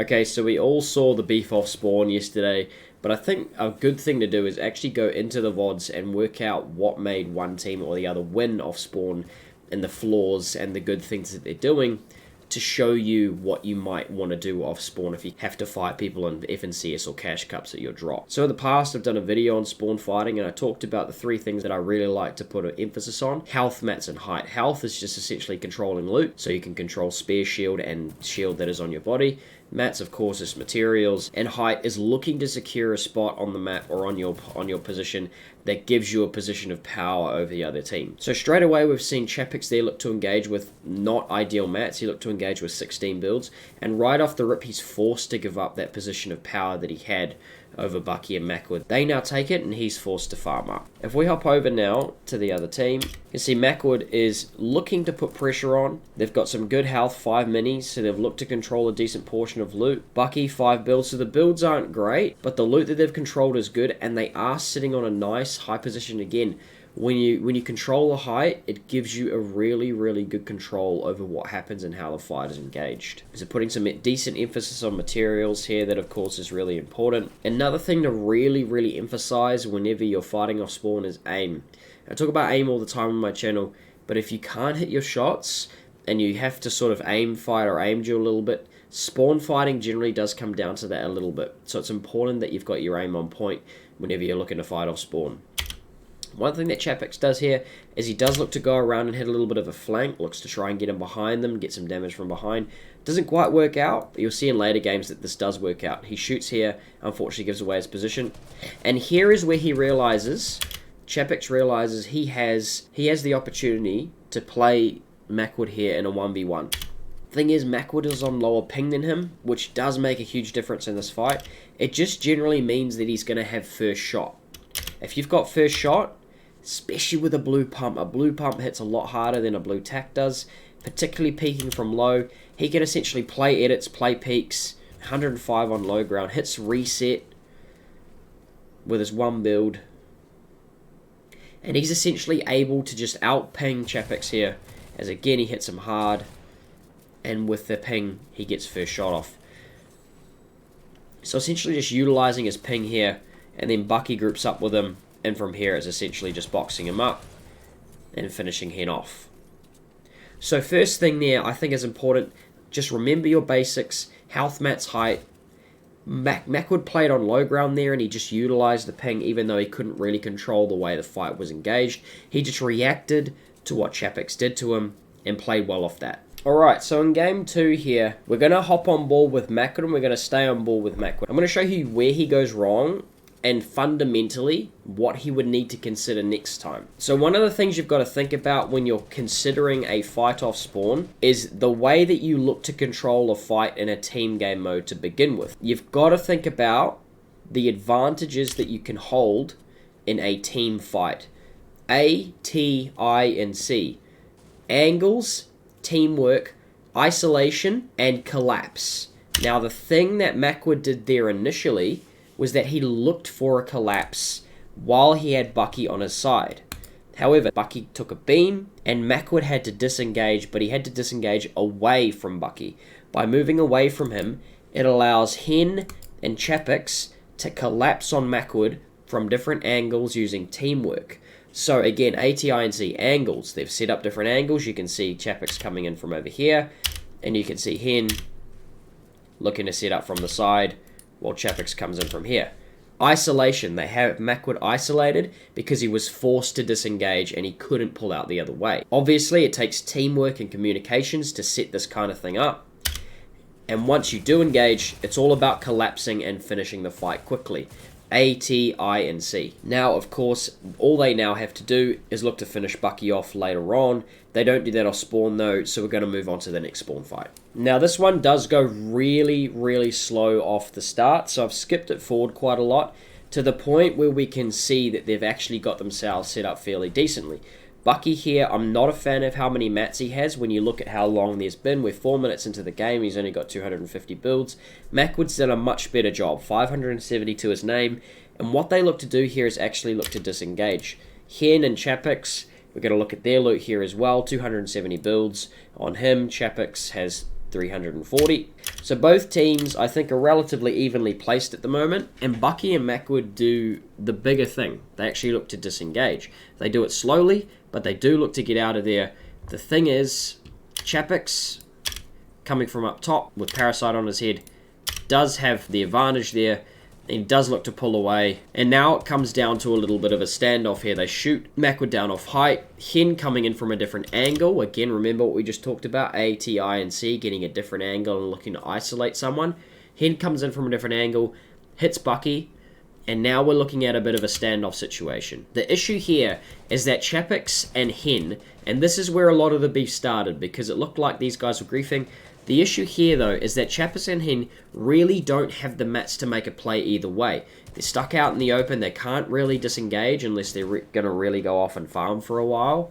Okay, so we all saw the beef off spawn yesterday, but I think a good thing to do is actually go into the VODs and work out what made one team or the other win off spawn and the flaws and the good things that they're doing to show you what you might want to do off spawn if you have to fight people in FNCS or cash cups at your drop. So in the past, I've done a video on spawn fighting and I talked about the 3 things that I really like to put an emphasis on: health, mats, and height. Health is just essentially controlling loot, so you can control spear, shield, and shield that is on your body. Mats, of course, is materials, and height is looking to secure a spot on the map or on your position that gives you a position of power over the other team. So straight away, we've seen Chapix there look to engage with not ideal mats. He looked to engage with 16 builds, and right off the rip, he's forced to give up that position of power that he had over Bucky and Macwood. They now take it, and he's forced to farm up. If we hop over now to the other team, you can see Macwood is looking to put pressure on. They've got some good health, 5 minis, so they've looked to control a decent portion of loot. Bucky, 5 builds, so the builds aren't great, but the loot that they've controlled is good, and they are sitting on a nice high position again. When you control the height, it gives you a really, really good control over what happens and how the fight is engaged. So putting some decent emphasis on materials here, that of course is really important. Another thing to really, really emphasize whenever you're fighting off spawn is aim. I talk about aim all the time on my channel, but if you can't hit your shots and you have to sort of aim fight or aim duel a little bit, spawn fighting generally does come down to that a little bit. So it's important that you've got your aim on point whenever you're looking to fight off spawn. One thing that Chapix does here is he does look to go around and hit a little bit of a flank, looks to try and get him behind them, get some damage from behind. Doesn't quite work out, but you'll see in later games that this does work out. He shoots here, unfortunately gives away his position. And here is where he realizes, Chapix realizes he has the opportunity to play Macwood here in a 1v1. Thing is, Macwood is on lower ping than him, which does make a huge difference in this fight. It just generally means that he's going to have first shot. If you've got first shot, especially with a blue pump hits a lot harder than a blue tack does, particularly peeking from low. He can essentially play edits, play peaks, 105 on low ground, hits reset with his 1 build, and he's essentially able to just out ping Chapix here, as again he hits him hard, and with the ping he gets first shot off. So essentially just utilizing his ping here, and then Bucky groups up with him, and from here it's essentially just boxing him up and finishing him off. So first thing there I think is important, just remember your basics: health, mats, height. Macwood played on low ground there, and he just utilized the ping even though he couldn't really control the way the fight was engaged. He just reacted to what Chapix did to him and played well off that. Alright, so in game 2 here, we're going to hop on board with Macwood, and we're going to stay on board with Macwood. I'm going to show you where he goes wrong and fundamentally what he would need to consider next time. So one of the things you've got to think about when you're considering a fight off spawn is the way that you look to control a fight in a team game mode to begin with. You've got to think about the advantages that you can hold in a team fight. A, T, I, and C. Angles, teamwork, isolation, and collapse. Now the thing that Macwood did there initially was that he looked for a collapse while he had Bucky on his side. However, Bucky took a beam, and Macwood had to disengage, but he had to disengage away from Bucky. By moving away from him, it allows Hen and Chapix to collapse on Macwood from different angles using teamwork. So again, A, T, I, and C, angles. They've set up different angles. You can see Chapix coming in from over here, and you can see Hen looking to set up from the side, while Chapix comes in from here. Isolation. They have Macwood isolated because he was forced to disengage and he couldn't pull out the other way. Obviously, it takes teamwork and communications to set this kind of thing up. And once you do engage, it's all about collapsing and finishing the fight quickly. A, T, I, and C. Now, of course, all they now have to do is look to finish Bucky off later on. They don't do that off spawn though, so we're going to move on to the next spawn fight. Now, this one does go really, really slow off the start, so I've skipped it forward quite a lot to the point where we can see that they've actually got themselves set up fairly decently. Bucky here, I'm not a fan of how many mats he has when you look at how long there's been. We're 4 minutes into the game, he's only got 250 builds. Macwood's done a much better job, 570 to his name, and what they look to do here is actually look to disengage. Hen and Chapix, we're going to look at their loot here as well, 270 builds on him. Chapix has 340. So both teams, I think, are relatively evenly placed at the moment, and Bucky and Macwood do the bigger thing. They actually look to disengage. They do it slowly, but they do look to get out of there. The thing is, Chapix, coming from up top with Parasite on his head, does have the advantage there. He does look to pull away. And now it comes down to a little bit of a standoff here. They shoot Macwood down off height. Hen coming in from a different angle. Again, remember what we just talked about. A, T, I, and C getting a different angle and looking to isolate someone. Hen comes in from a different angle, hits Bucky, and now we're looking at a bit of a standoff situation. The issue here is that Chapix and Hen, and this is where a lot of the beef started because it looked like these guys were griefing. The issue here, though, is that Chapix and Hen really don't have the mats to make a play either way. They're stuck out in the open. They can't really disengage unless they're going to really go off and farm for a while.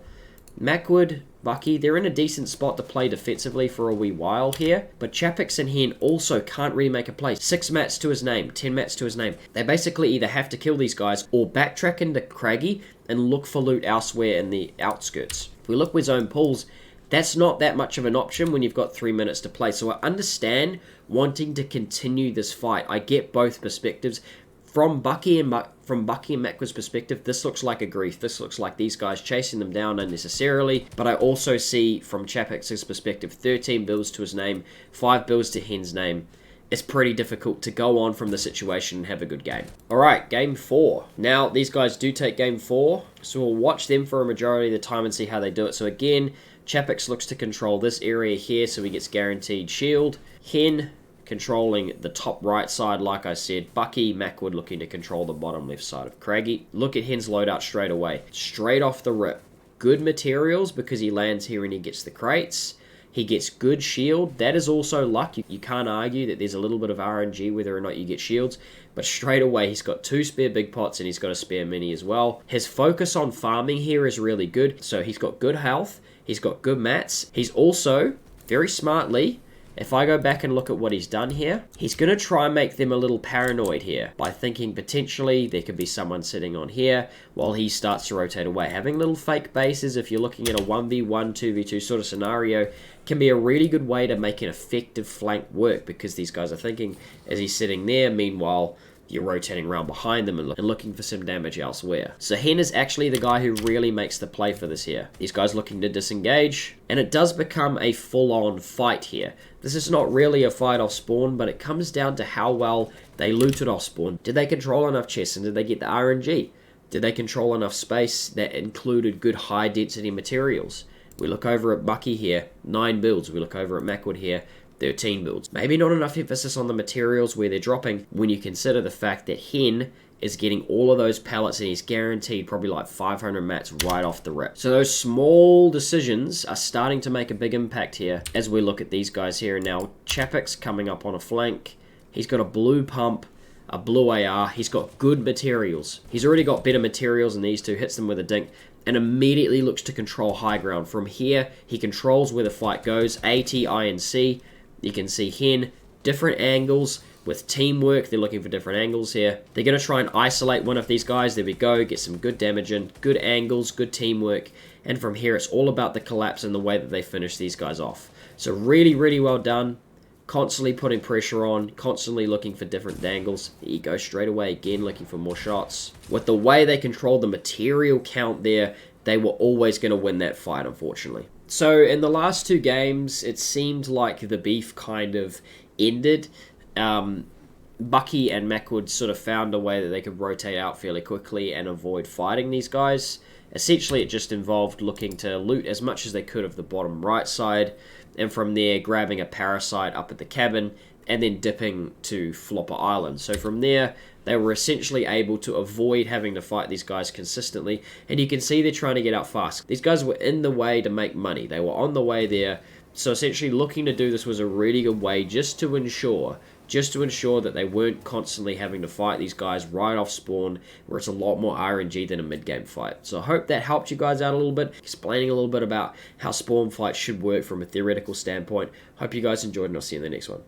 Macwood, Bucky, they're in a decent spot to play defensively for a wee while here, but Chapix and Hen also can't really make a play. 6 mats to his name, 10 mats to his name. They basically either have to kill these guys or backtrack into Craggy and look for loot elsewhere in the outskirts. If we look with zone pools, that's not that much of an option when you've got 3 minutes to play. So I understand wanting to continue this fight. I get both perspectives. From Bucky and Macwood's perspective, this looks like a grief. This looks like these guys chasing them down unnecessarily. But I also see, from Chapix's perspective, 13 builds to his name, 5 builds to Hen's name. It's pretty difficult to go on from the situation and have a good game. Alright, game 4. Now, these guys do take game 4, so we'll watch them for a majority of the time and see how they do it. So again, Chapix looks to control this area here, so he gets guaranteed shield. Hen controlling the top right side, like I said. Bucky, Macwood looking to control the bottom left side of Craggy. Look at Hen's loadout straight away. Straight off the rip. Good materials because he lands here and he gets the crates. He gets good shield. That is also luck. You can't argue that there's a little bit of RNG whether or not you get shields. But straight away, he's got 2 spare big pots and he's got a spare mini as well. His focus on farming here is really good. So he's got good health. He's got good mats. He's also, very smartly, if I go back and look at what he's done here, he's going to try and make them a little paranoid here by thinking potentially there could be someone sitting on here while he starts to rotate away. Having little fake bases, if you're looking at a 1v1, 2v2 sort of scenario, can be a really good way to make an effective flank work because these guys are thinking as he's sitting there, meanwhile, you're rotating around behind them and looking for some damage elsewhere. So Hen is actually the guy who really makes the play for this here. These guys looking to disengage, and it does become a full-on fight here. This is not really a fight off spawn, but it comes down to how well they looted off spawn. Did they control enough chests, and did they get the RNG? Did they control enough space that included good high-density materials? We look over at Bucky here, 9 builds. We look over at Macwood here, 13 builds. Maybe not enough emphasis on the materials where they're dropping when you consider the fact that Hen is getting all of those pallets and he's guaranteed probably like 500 mats right off the rip. So those small decisions are starting to make a big impact here as we look at these guys here. Now, Chapix coming up on a flank. He's got a blue pump, a blue AR. He's got good materials. He's already got better materials than these two. Hits them with a dink and immediately looks to control high ground. From here, he controls where the fight goes. A, T, I, and C. You can see Hen, different angles with teamwork. They're looking for different angles here. They're going to try and isolate one of these guys. There we go. Get some good damage in. Good angles, good teamwork. And from here, it's all about the collapse and the way that they finish these guys off. So really, really well done. Constantly putting pressure on. Constantly looking for different angles. There you go. Straight away, again, looking for more shots. With the way they control the material count there, they were always going to win that fight, unfortunately. So in the last 2 games, it seemed like the beef kind of ended. Bucky and Macwood sort of found a way that they could rotate out fairly quickly and avoid fighting these guys. Essentially, it just involved looking to loot as much as they could of the bottom right side, and from there, grabbing a parasite up at the cabin, and then dipping to Flopper Island. So from there, they were essentially able to avoid having to fight these guys consistently, and you can see they're trying to get out fast. These guys were in the way to make money. They were on the way there, so essentially looking to do this was a really good way just to ensure that they weren't constantly having to fight these guys right off spawn, where it's a lot more RNG than a mid-game fight. So I hope that helped you guys out a little bit, explaining a little bit about how spawn fights should work from a theoretical standpoint. Hope you guys enjoyed, and I'll see you in the next one.